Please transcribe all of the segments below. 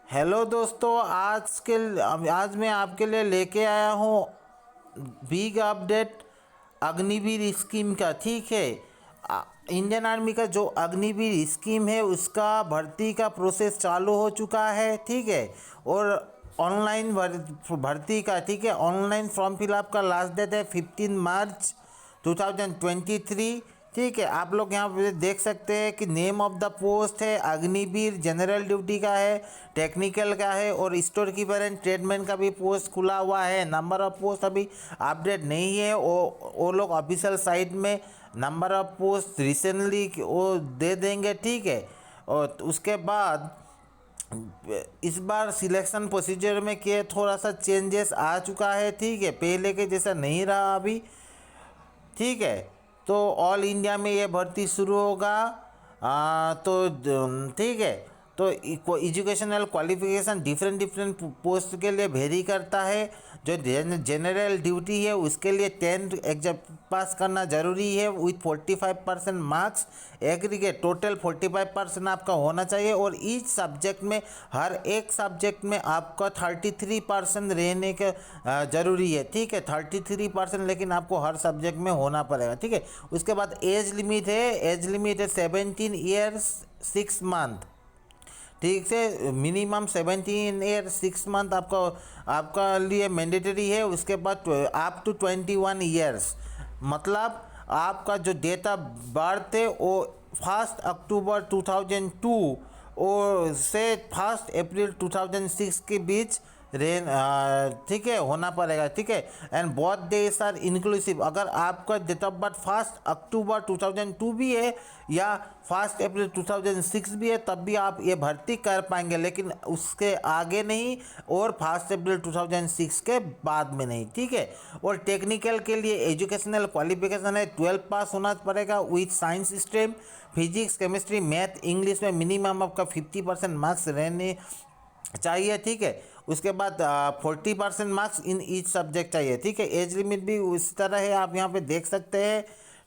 Hello दोस्तों, आज मैं आपके लिए लेके आया हूँ बिग अपडेट अग्निवीर स्कीम का। ठीक है। इंडियन आर्मी का जो अग्निवीर स्कीम है उसका भर्ती का प्रोसेस चालू हो चुका है। ठीक है। और ऑनलाइन भर्ती का, ठीक है, ऑनलाइन फॉर्म फिलअप का लास्ट डेट है 15 मार्च 2023। ठीक है। आप लोग यहाँ पे देख सकते हैं कि नेम ऑफ द पोस्ट है अग्निवीर, जनरल ड्यूटी का है, टेक्निकल का है और स्टोर कीपर एंड ट्रेडमैन का भी पोस्ट खुला हुआ है। नंबर ऑफ पोस्ट अभी अपडेट नहीं है, वो लोग ऑफिशियल साइट में नंबर ऑफ पोस्ट रिसेंटली वो दे देंगे। ठीक है। और उसके बाद इस बार सिलेक्शन प्रोसीजर में क्या थोड़ा सा चेंजेस आ चुका है। ठीक है। पहले के जैसा नहीं रहा अभी। ठीक है। तो ऑल इंडिया में ये भर्ती शुरू होगा। ठीक है। तो educational qualification different different post के लिए वेरी करता है। जो जनरल ड्यूटी है उसके लिए 10th एग्जाम पास करना ज़रूरी है विथ 45% मार्क्स। एग्रीगेट टोटल 45% आपका होना चाहिए और ईच सब्जेक्ट में, हर एक सब्जेक्ट में आपका 33% रहने का ज़रूरी है। ठीक है। 33%, लेकिन आपको हर सब्जेक्ट में होना पड़ेगा। ठीक है। उसके बाद एज लिमिट है 17 ईयर्स 6 मंथ। ठीक से, मिनिमम 17 ईयर 6 मंथ आपका आपका लिए मैंडेटरी है। उसके बाद अप टू 21 ईयर्स, मतलब आपका जो डेट ऑफ बर्थ है वो 1 अक्टूबर 2002 और से 1 अप्रैल 2006 के बीच ठीक है होना पड़ेगा। ठीक है। And both days are inclusive. अगर आपका डेट ऑफ बर्थ 1 अक्टूबर 2002 भी है या 1 अप्रैल 2006 भी है तब भी आप ये भर्ती कर पाएंगे, लेकिन उसके आगे नहीं और 1 अप्रैल 2006 के बाद में नहीं। ठीक है। और टेक्निकल के लिए एजुकेशनल क्वालिफिकेशन है 12 पास होना पड़ेगा with science stream, physics, chemistry, math, English में मिनिमम आपका 50% मार्क्स रहने चाहिए। ठीक है। उसके बाद 40% मार्क्स इन ईच सब्जेक्ट चाहिए। ठीक है। एज लिमिट भी उस तरह है, आप यहाँ पे देख सकते हैं।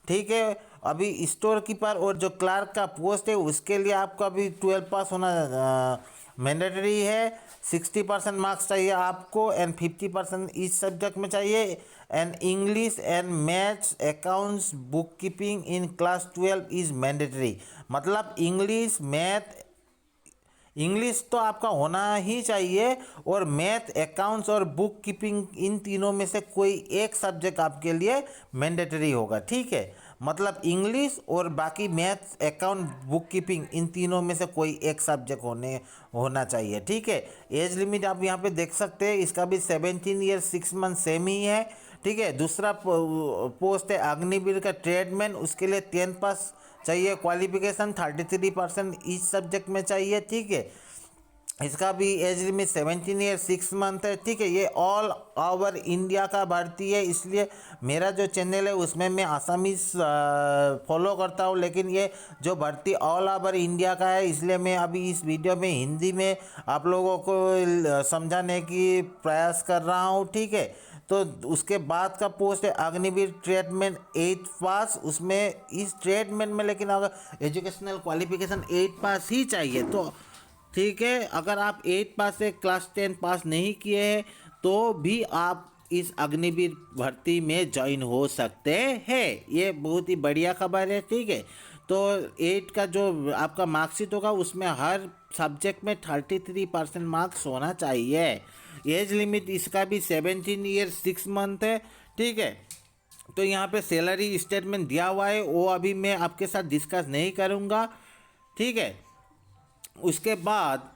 ठीक है। अभी स्टोर कीपर और जो क्लार्क का पोस्ट है उसके लिए आपको अभी 12 पास होना मैंडेटरी है। 60% मार्क्स चाहिए आपको एंड 50% ईच सब्जेक्ट में चाहिए। And English and maths, accounts, book keeping in class 12 is mandatory. मतलब इंग्लिश तो आपका होना ही चाहिए और मैथ, अकाउंट्स और बुक कीपिंग इन तीनों में से कोई एक सब्जेक्ट आपके लिए मैंडेटरी होगा। ठीक है। मतलब इंग्लिश और बाकी math, account, book keeping in तीनों में से कोई एक सब्जेक्ट होना चाहिए। ठीक है। एज लिमिट आप यहाँ पे देख सकते हैं, इसका भी 17 ईयर 6 मंथ सेम ही है। ठीक है। दूसरा पोस्ट है अग्निवीर का ट्रेडमैन, उसके लिए 10 पास चाहिए। क्वालिफिकेशन 33% ईच सब्जेक्ट में चाहिए। ठीक है। इसका भी एज लिमिट 17 ईयर 6 मंथ है। ठीक है। ये ऑल ओवर इंडिया का भर्ती है, इसलिए मेरा जो चैनल है उसमें मैं आसामीज फॉलो करता हूँ, लेकिन ये जो भर्ती ऑल ओवर इंडिया का है इसलिए मैं अभी इस वीडियो में हिंदी में आप लोगों को समझाने की प्रयास कर रहा हूँ। ठीक है। तो उसके बाद का पोस्ट है अग्निवीर ट्रेडमैन 8 पास। उसमें इस ट्रेडमैन में लेकिन अगर एजुकेशनल क्वालिफिकेशन 8 पास ही चाहिए तो ठीक है। अगर आप 8 पास से क्लास 10 पास नहीं किए हैं तो भी आप इस अग्निवीर भर्ती में ज्वाइन हो सकते हैं। ये बहुत ही बढ़िया खबर है। ठीक है। तो 8 का जो आपका मार्कशीट होगा उसमें हर सब्जेक्ट में 33% मार्क्स होना चाहिए। एज लिमिट इसका भी 17 ईयर 6 मंथ है। ठीक है। तो यहाँ पे सैलरी स्टेटमेंट दिया हुआ है, वो अभी मैं आपके साथ डिस्कस नहीं करूँगा। ठीक है। उसके बाद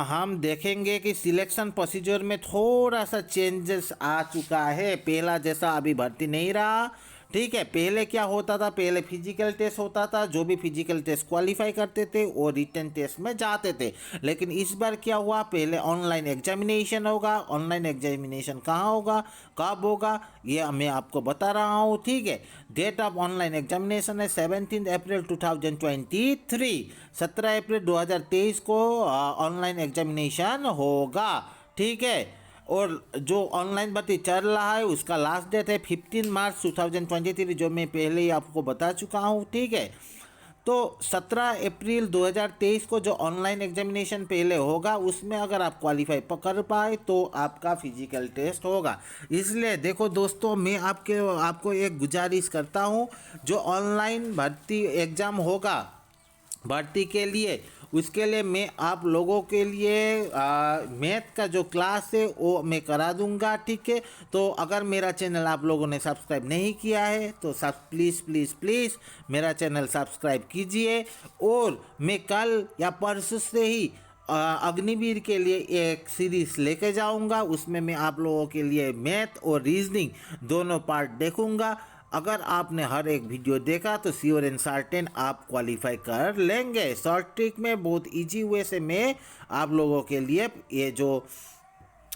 हम देखेंगे कि सिलेक्शन प्रोसीजर में थोड़ा सा चेंजेस आ चुका है, पहला जैसा अभी भर्ती नहीं रहा। ठीक है। पहले क्या होता था, पहले फिजिकल टेस्ट होता था, जो भी फिजिकल टेस्ट क्वालिफाई करते थे वो रिटन टेस्ट में जाते थे। लेकिन इस बार क्या हुआ, पहले ऑनलाइन एग्जामिनेशन होगा। ऑनलाइन एग्जामिनेशन कहाँ होगा, कब होगा, ये मैं आपको बता रहा हूँ। ठीक है। डेट ऑफ ऑनलाइन एग्जामिनेशन है 17 अप्रैल 2023। 17 अप्रैल 2023 को ऑनलाइन एग्जामिनेशन होगा। ठीक है। और जो ऑनलाइन भर्ती चल रहा है उसका लास्ट डेट है 15 मार्च 2023, जो मैं पहले ही आपको बता चुका हूँ। ठीक है। तो 17 अप्रैल 2023 को जो ऑनलाइन एग्जामिनेशन पहले होगा उसमें अगर आप क्वालिफाई कर पाए तो आपका फिजिकल टेस्ट होगा। इसलिए देखो दोस्तों, मैं आपको एक गुजारिश करता हूँ, जो ऑनलाइन भर्ती एग्ज़ाम होगा भर्ती के लिए, उसके लिए मैं आप लोगों के लिए मैथ का जो क्लास है वो मैं करा दूंगा, ठीक है। तो अगर मेरा चैनल आप लोगों ने सब्सक्राइब नहीं किया है तो सब प्लीज़ प्लीज़ प्लीज़ मेरा चैनल सब्सक्राइब कीजिए। और मैं कल या परसों से ही अग्निवीर के लिए एक सीरीज लेके जाऊंगा, उसमें मैं आप लोगों के लिए मैथ और रीजनिंग दोनों पार्ट देखूंगा। अगर आपने हर एक वीडियो देखा तो श्योर एंड सर्टेन आप क्वालिफाई कर लेंगे। शॉर्ट ट्रिक में बहुत इजी वे से मैं आप लोगों के लिए ये जो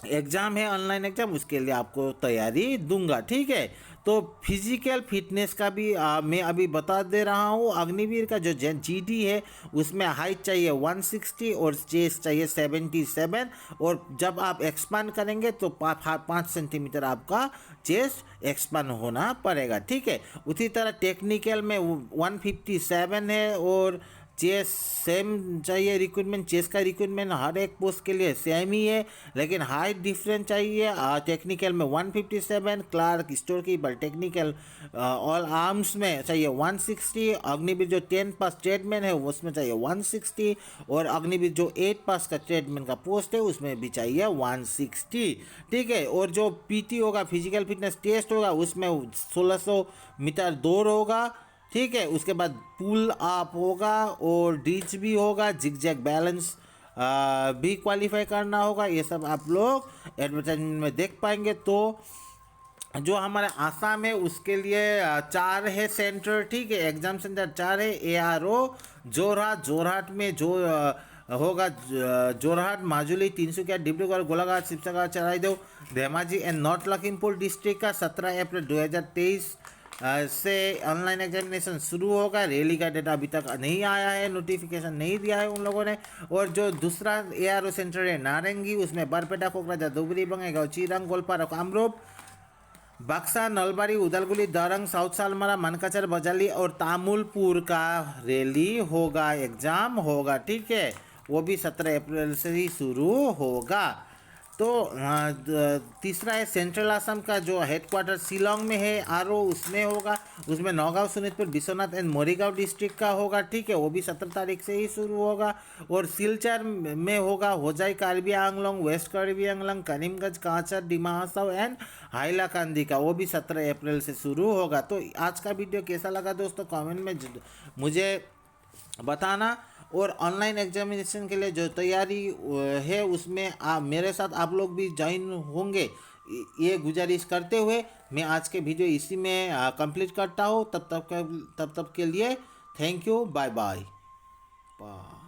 एग्ज़ाम है ऑनलाइन एग्ज़ाम उसके लिए आपको तैयारी दूंगा, ठीक है। तो फिजिकल फिटनेस का भी मैं अभी बता दे रहा हूँ। अग्निवीर का जो जीडी है उसमें हाइट चाहिए 160 और चेस्ट चाहिए 77, और जब आप एक्सपांड करेंगे तो 5 सेंटीमीटर आपका चेस्ट एक्सपांड होना पड़ेगा, ठीक है। उसी तरह टेक्निकल में 157 है, और चेस सेम चाहिए रिक्रूटमेंट। चेस का रिक्रूटमेंट हर एक पोस्ट के लिए सेम ही है, लेकिन हाइट डिफरेंट चाहिए। टेक्निकल में 157, clerk store keeper technical all arms में चाहिए 160। अग्निवीर जो 10 पास ट्रेडमैन है उसमें चाहिए 160, और अग्निवीर जो 8 पास का ट्रेडमैन का पोस्ट है उसमें भी चाहिए 160, ठीक है। और जो पीटी होगा, फिजिकल फिटनेस टेस्ट होगा, उसमें 1600 मीटर दौड़ होगा, ठीक है। उसके बाद पुल अप होगा और डीच भी होगा, जिग जैग बैलेंस भी क्वालिफाई करना होगा। ये सब आप लोग एडवर्टाइजमेंट में देख पाएंगे। तो जो हमारे आसाम है उसके लिए 4 है सेंटर, ठीक है। एग्जाम सेंटर 4 है। ARO जोरहाट में जो होगा Jorhat, Majuli, Tinsukia, Dibrugarh, Golaghat, Sivasagar, Charaideo, Dhemaji and north Lakhimpur district का 17 अप्रैल 2023 से ऑनलाइन एग्जामिनेशन शुरू होगा। रैली का डेटा अभी तक नहीं आया है, नोटिफिकेशन नहीं दिया है उन लोगों ने। और जो दूसरा ARO सेंटर है नारंगी, उसमें बरपेटा, कोकराझार, धुबरी, बंगाईगांव, चिरांग, गोलपारा, कामरूप, बक्सा, नलबाड़ी, उदालगुड़ी, दरंग, साउथ सालमारा, मनकाचर, बजाली और तामुलपुर का रैली होगा, एग्जाम होगा, ठीक है। वो भी 17 अप्रैल से ही शुरू होगा। तो तीसरा है सेंट्रल असम का जो हेडक्वार्टर शिलोंग में है RO, उसमें होगा। उसमें नौगांव, सोनितपुर, बिश्वनाथ एंड मोरीगांव डिस्ट्रिक्ट का होगा, ठीक है। वो भी 17 तारीख से ही शुरू होगा। और सिलचर में होगा होजाई, कार्बी आंगलोंग, वेस्ट कार्बी आंगलोंग, करीमगंज, कांचर, डिमा हसाओ एंड हाइलाकांदी का, वो भी 17 अप्रैल से शुरू होगा। तो आज का वीडियो कैसा लगा दोस्तों, कमेंट में मुझे बताना। और ऑनलाइन एग्जामिनेशन के लिए जो तैयारी है उसमें मेरे साथ आप लोग भी ज्वाइन होंगे, ये गुजारिश करते हुए मैं आज के वीडियो इसी में कंप्लीट करता हूँ। तब तक के लिए थैंक यू, बाय बाय।